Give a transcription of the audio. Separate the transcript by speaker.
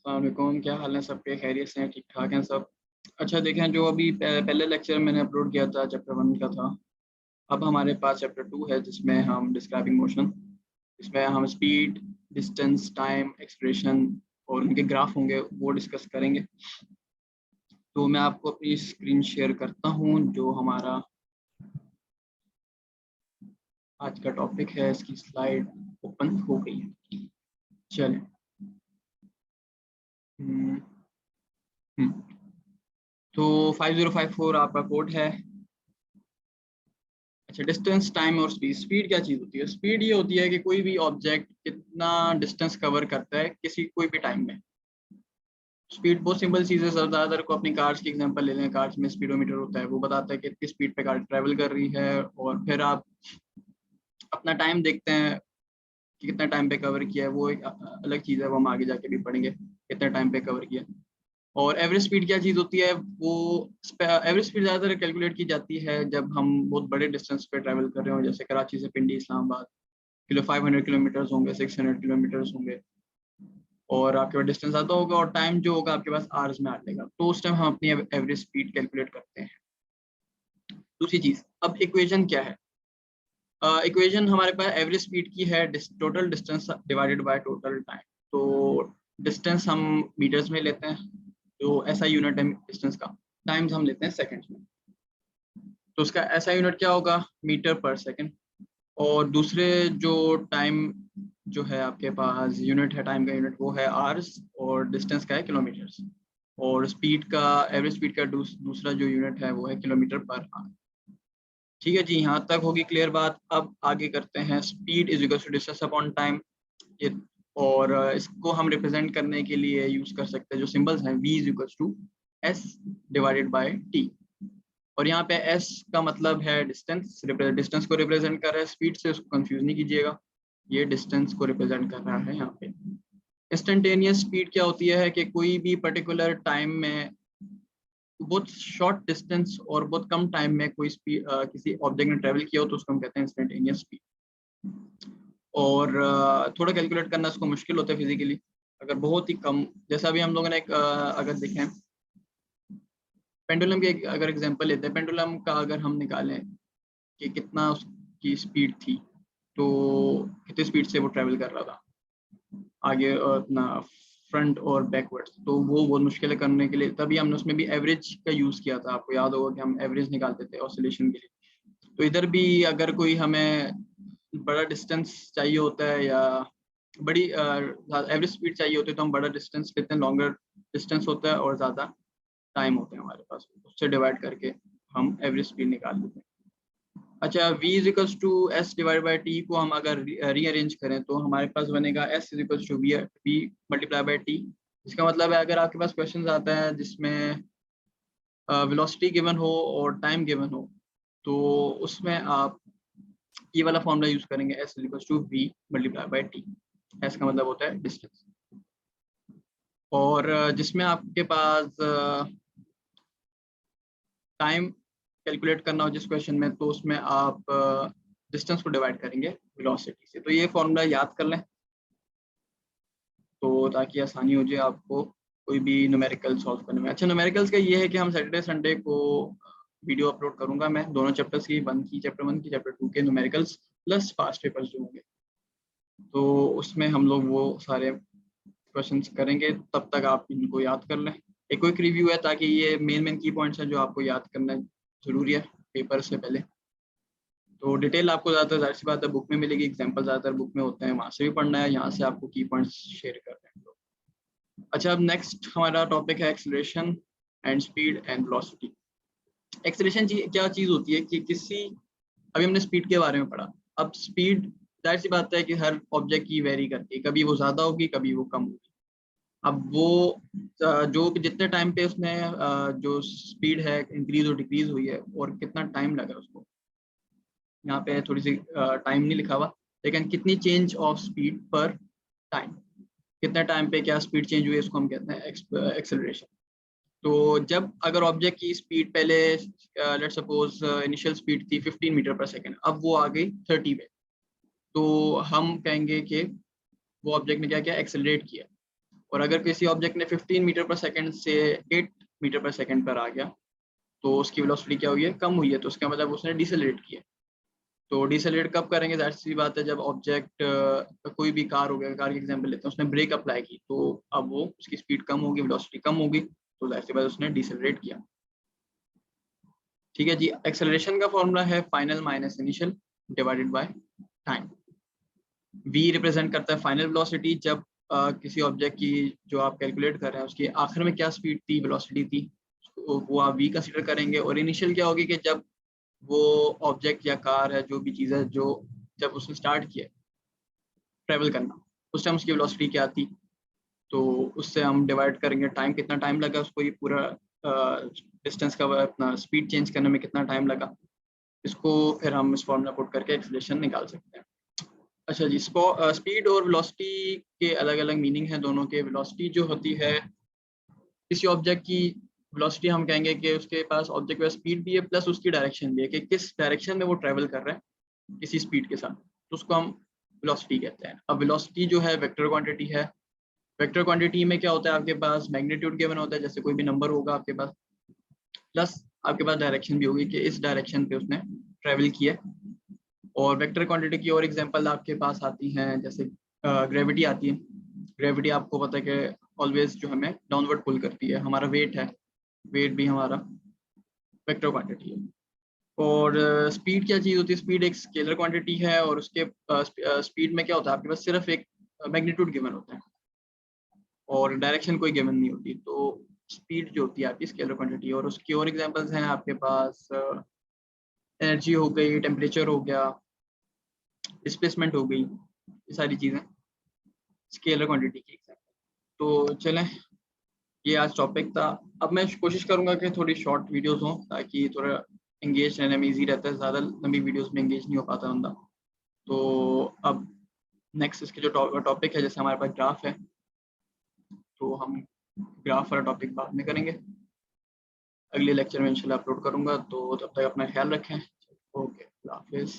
Speaker 1: अस्सलाम वालेकुम, क्या हाल है सबके? खैरियत से हैं? ठीक ठाक हैं सब? अच्छा देखें, जो अभी पहले लेक्चर मैंने अपलोड किया था चैप्टर 1 का था। अब हमारे पास चैप्टर 2 है जिसमें हम डिस्क्राइबिंग मोशन, इसमें हम स्पीड, डिस्टेंस, टाइम, एक्सप्रेशन और उनके ग्राफ होंगे वो डिस्कस करेंगे। तो मैं आपको अपनी स्क्रीन शेयर करता हूँ। जो हमारा आज का टॉपिक है, इसकी स्लाइड ओपन हो गई है। चलें। हम्म, तो 5054 आपका कोड है। अच्छा, डिस्टेंस, टाइम और स्पीड। स्पीड क्या चीज़ होती है? स्पीड ये होती है कि कोई भी ऑब्जेक्ट कितना डिस्टेंस कवर करता है किसी कोई भी टाइम में। स्पीड बहुत सिंपल चीज़ है। ज़्यादातर को अपनी कार्स की एग्जांपल ले लें। कार्स में स्पीडोमीटर होता है, वो बताता है कि कितनी स्पीड पे कार ट्रैवल कर रही है, और फिर आप अपना टाइम देखते हैं कि कितना टाइम पे कवर किया है। वो एक अलग चीज़ है, वो हम आगे जाके भी पढ़ेंगे कितना टाइम पे कवर किया। और एवरेज स्पीड क्या चीज़ होती है? वो एवरेज स्पीड ज़्यादातर कैलकुलेट की जाती है जब हम बहुत बड़े डिस्टेंस पे ट्रैवल कर रहे हो, जैसे कराची से पिंडी, इस्लामाबाद। 500 किलोमीटर्स होंगे, 600 किलोमीटर्स होंगे, और आपके पास डिस्टेंस आता होगा और टाइम जो होगा आपके पास आवर्स में आ जाएगा, तो उस टाइम हम अपनी एवरेज स्पीड कैलकुलेट करते हैं। दूसरी चीज़, अब इक्वेशन क्या है? इक्वेशन हमारे पास एवरेज स्पीड की है, total distance divided by total time. तो डिस्टेंस हम मीटर्स में लेते हैं, जो ऐसा यूनिट है डिस्टेंस का। टाइम्स हम लेते हैं सेकंड्स में, तो उसका ऐसा यूनिट क्या होगा? मीटर पर सेकंड। और दूसरे जो टाइम जो है आपके पास यूनिट है, टाइम का यूनिट, वो है आवर्स, और डिस्टेंस का है किलोमीटर्स। और स्पीड का, एवरेज स्पीड का दूसरा जो यूनिट है वो है किलोमीटर पर आवर। ठीक है जी, यहाँ तक होगी क्लियर बात। अब आगे करते हैं। Speed is equal to distance upon time. ये, और इसको हम रिप्रेजेंट करने के लिए यूज कर सकते हैं जो सिंबल्स हैं, v is equal to S divided by T. और यहाँ पे s का मतलब है डिस्टेंस, डिस्टेंस को रिप्रेजेंट कर रहा है। स्पीड से उसको कंफ्यूज नहीं कीजिएगा, ये डिस्टेंस को रिप्रेजेंट कर रहा है यहाँ पे। इंस्टेंटेनियस स्पीड क्या होती है कि कोई भी पर्टिकुलर टाइम में बहुत शॉर्ट डिस्टेंस और बहुत कम टाइम में कोई स्पीड किसी ऑब्जेक्ट ने ट्रेवल किया हो तो उसको हम कहते हैं इंस्टेंटेनियस स्पीड। और थोड़ा कैलकुलेट करना उसको मुश्किल होता है फिजिकली, अगर बहुत ही कम। जैसा अभी हम लोगों ने अगर देखें पेंडुलम के अगर एग्जांपल लेते हैं, पेंडुलम का अगर हम निकालें कि कितना उसकी स्पीड थी, तो कितनी स्पीड से वो ट्रेवल कर रहा था आगे अपना फ्रंट और बैकवर्ड्स, तो वो बहुत मुश्किल है करने के लिए। तभी हमने उसमें भी एवरेज का यूज़ किया था। आपको याद होगा कि हम एवरेज निकालते थे ऑसिलेशन के लिए। तो इधर भी अगर कोई हमें बड़ा डिस्टेंस चाहिए होता है या बड़ी एवरेज स्पीड चाहिए होती है, तो हम बड़ा डिस्टेंस लेते हैं, लॉन्गर डिस्टेंस होता है और ज़्यादा टाइम होते हैं हमारे पास, उससे डिवाइड करके हम एवरेज स्पीड निकाल लेते हैं। अच्छा, v is equals to S divide by T को हम अगर रीअरेंज करें तो हमारे पास बनेगा s is equals to V multiply by T. इसका मतलब है अगर आपके पास क्वेश्चन आता है जिसमें वेलोसिटी गिवन हो और टाइम गिवन हो, तो उसमें आप ये वाला फॉर्मूला यूज करेंगे, s is equals to V multiply by T. s का मतलब होता है डिस्टेंस। और जिसमें आपके पास टाइम कैलकुलेट करना हो जिस क्वेश्चन में, तो उसमें आप डिस्टेंस को डिवाइड करेंगे वेलोसिटी से। तो ये फॉर्मूला याद कर लें, तो ताकि आसानी हो जाए आपको कोई भी न्यूमेरिकल सॉल्व करने में। अच्छा, न्यूमेरिकल्स का ये है कि हम सैटरडे संडे को वीडियो अपलोड करूंगा मैं दोनों चैप्टर्स की, चैप्टर 1 की, चैप्टर 2 के न्यूमेरिकल्स प्लस पास्ट पेपर्स जो होंगे, तो उसमें हम लोग वो सारे क्वेश्चंस करेंगे। तब तक आप इनको याद कर लें। एक क्विक रिव्यू है ताकि ये मेन की पॉइंट्स हैं जो आपको याद करना जरूरी है पेपर से पहले। तो डिटेल आपको ज़्यादातर जाहिर सी बात है बुक में मिलेगी, एग्जाम्पल ज़्यादातर बुक में होते हैं, वहाँ से भी पढ़ना है, यहाँ से आपको की पॉइंट्स शेयर कर रहे हैं। अच्छा, अब नेक्स्ट हमारा टॉपिक है acceleration and speed and velocity. Acceleration क्या चीज़ होती है कि किसी, अभी हमने स्पीड के बारे में पढ़ा। अब स्पीड जाहिर सी बात है कि हर ऑब्जेक्ट की वेरी करती है, कभी वो ज़्यादा होगी कभी वो कम होगी। अब वो जो जितने टाइम पे उसने जो स्पीड है इंक्रीज और डिक्रीज हुई है और कितना टाइम लगा उसको, यहाँ पे थोड़ी सी टाइम नहीं लिखा हुआ, लेकिन कितनी चेंज ऑफ स्पीड पर टाइम, कितने टाइम पे क्या स्पीड चेंज हुई है, इसको हम कहते हैं एक्सेलरेशन। तो जब अगर ऑब्जेक्ट की स्पीड पहले लेट्स सपोज इनिशियल स्पीड थी 15 मीटर पर सेकेंड, अब वो आ गई 30 पे, तो हम कहेंगे कि वो ऑब्जेक्ट ने क्या किया, एक्सेलरेट किया। और अगर किसी ऑब्जेक्ट ने 15 मीटर पर सेकंड से 8 मीटर पर सेकंड पर आ गया तो उसकी वेलोसिटी क्या हुई है, कम हुई है, तो उसका मतलब उसने डिसेलरेट किया। तो डिसेलरेट कब करेंगे, जाहिर सी बात है जब ऑब्जेक्ट कोई भी कार हो गया, कार की एग्जांपल लेते हैं, उसने ब्रेक अप्लाई की तो अब वो उसकी स्पीड कम होगी, वेलोसिटी कम होगी, तो जाहिर सी बात उसने डिसेलरेट किया। ठीक है जी। एक्सेलरेशन का फॉर्मूला है final minus initial divided by time. V represent करता है फाइनल वेलोसिटी, जब किसी ऑब्जेक्ट की जो आप कैलकुलेट कर रहे हैं उसकी आखिर में क्या स्पीड थी, वेलोसिटी थी, वो आप वी कंसीडर करेंगे। और इनिशियल क्या होगी कि जब वो ऑब्जेक्ट या कार है, जो भी चीज़ है, जो जब उसने स्टार्ट किया ट्रेवल करना, उस टाइम उसकी वेलोसिटी क्या थी, तो उससे हम डिवाइड करेंगे टाइम, कितना टाइम लगा उसको ये पूरा डिस्टेंस का अपना स्पीड चेंज करने में कितना टाइम लगा, इसको फिर हम इस फॉर्मूला पुट करके एक्सेलरेशन निकाल सकते हैं। अच्छा जी, स्पीड और वेलोसिटी के अलग अलग मीनिंग है दोनों के। वेलोसिटी जो होती है किसी ऑब्जेक्ट की, वेलोसिटी हम कहेंगे कि उसके पास ऑब्जेक्ट का स्पीड भी है प्लस उसकी डायरेक्शन भी है, कि किस डायरेक्शन में वो ट्रेवल कर रहा है किसी स्पीड के साथ, तो उसको हम वेलोसिटी कहते हैं। अब वेलोसिटी जो है वेक्टर क्वांटिटी है। वेक्टर क्वांटिटी में क्या होता है, आपके पास मैग्नीट्यूड गिवन होता है, जैसे कोई भी नंबर होगा आपके पास, प्लस आपके पास डायरेक्शन भी होगी कि इस डायरेक्शन पे उसने ट्रेवल किया। और वेक्टर क्वांटिटी की और एग्जांपल आपके पास आती हैं, जैसे ग्रेविटी आती है। ग्रेविटी आपको पता है कि ऑलवेज जो हमें डाउनवर्ड पुल करती है, हमारा वेट है, वेट भी हमारा वेक्टर क्वांटिटी है। और स्पीड क्या चीज़ होती है, स्पीड एक स्केलर क्वांटिटी है, और उसके स्पीड में क्या होता है, आपके पास सिर्फ एक मैग्नीट्यूड गिवन होता है और डायरेक्शन कोई गिवन नहीं होती। तो स्पीड जो होती है आपकी स्केलर क्वांटिटी, और उसकी और एग्जांपल्स हैं आपके पास, एनर्जी हो गई, टेम्परेचर हो गया, डिस्प्लेसमेंट हो गई, ये सारी चीज़ें स्केलर क्वांटिटी की एग्जांपल। तो चलें, ये आज टॉपिक था। अब मैं कोशिश करूंगा कि थोड़ी शॉर्ट वीडियोस हों ताकि थोड़ा एंगेज रहने में ईजी रहता है, ज़्यादा लंबी वीडियोस में एंगेज नहीं हो पाता बंदा। तो अब नेक्स्ट इसके जो टॉपिक है, जैसे हमारे पास ग्राफ है, तो हम ग्राफ वाला टॉपिक बाद में करेंगे, अगले लेक्चर में इंशाल्लाह अपलोड करूंगा। तो तब तक अपना ख्याल रखें। ओके, अल्लाह हाफिज़।